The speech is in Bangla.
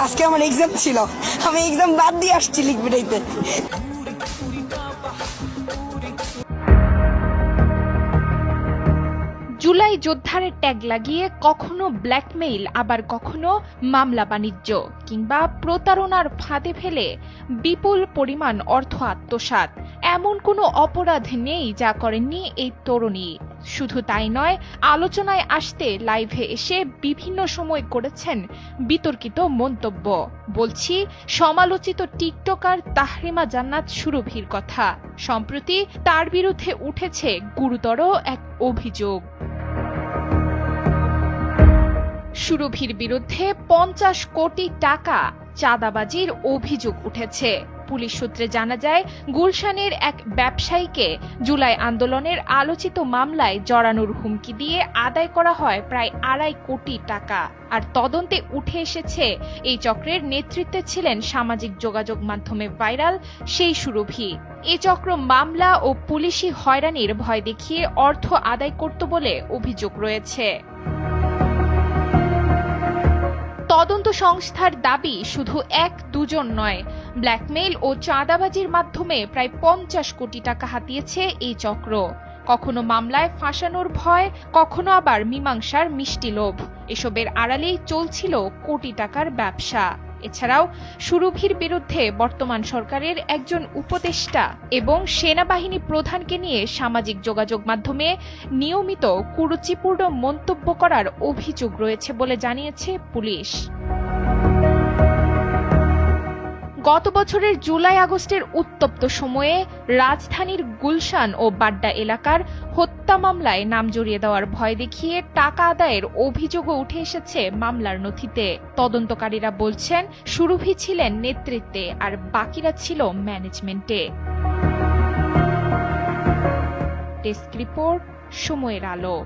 আজকে আমার এক্সাম ছিল, আমি এক্সাম বাদ দিয়ে আসছি লিখবিটাইতে। জুলাই যোদ্ধারের ট্যাগ লাগিয়ে কখনো ব্ল্যাকমেইল, আবার কখনো মামলা বাণিজ্য কিংবা প্রতারণার ফাঁদে ফেলে বিপুল পরিমাণ অর্থ আত্মসাৎ, এমন কোনো অপরাধ নেই যা করেননি এই তরুণী। শুধু তাই নয়, আলোচনায় আসতে লাইভে এসে বিভিন্ন সময় করেছেন বিতর্কিত মন্তব্য। বলছি সমালোচিত টিকটকার তাহরিমা জান্নাত সুরভির কথা। সম্প্রতি তার বিরুদ্ধে উঠেছে গুরুতর এক অভিযোগ। সুরভির বিরুদ্ধে 50 কোটি টাকা চাঁদাবাজির অভিযোগ উঠেছে। পুলিশ সূত্রে জানা যায়, গুলশানের এক ব্যবসায়ীকে জুলাই আন্দোলনের আলোচিত মামলায় জড়ানোর হুমকি দিয়ে আদায় করা হয় প্রায় 2.5 কোটি টাকা। আর তদন্তে উঠে এসেছে, এই চক্রের নেতৃত্বে ছিলেন সামাজিক যোগাযোগ মাধ্যমে ভাইরাল সেই সুরভি। এ চক্র মামলা ও পুলিশি হয়রানির ভয় দেখিয়ে অর্থ আদায় করত বলে অভিযোগ রয়েছে। তদন্ত সংস্থার দাবি, শুধু 1-2 নয়, ব্ল্যাকমেইল ও চাঁদাবাজির মাধ্যমে প্রায় 50 কোটি টাকা হাতিয়েছে এই চক্র। কখনো মামলায় ফাঁসানোর ভয়, কখনো আবার মীমাংসার মিষ্টি লোভ। এসবের আড়ালেই চলছিল কোটি টাকার ব্যবসা। এছাড়াও সুরভির বিরুদ্ধে বর্তমান সরকারের একজন উপদেষ্টা এবং সেনাবাহিনী প্রধানকে নিয়ে সামাজিক যোগাযোগ মাধ্যমে নিয়মিত কুরুচিপূর্ণ মন্তব্য করার অভিযোগ রয়েছে বলে জানিয়েছে পুলিশ। গত বছরের জুলাই-আগস্টের উত্তপ্ত সময়ে রাজধানীর গুলশান ও বাড্ডা এলাকার হত্যা মামলায় নাম জড়িয়ে দেওয়ার ভয় দেখিয়ে টাকা আদায়ের অভিযোগও উঠে এসেছে মামলার নথিতে। তদন্তকারীরা বলছেন, সুরভি ছিলেন নেতৃত্বে আর বাকিরা ছিল ম্যানেজমেন্টে। ডেস্ক রিপোর্ট, সময়ের আলো।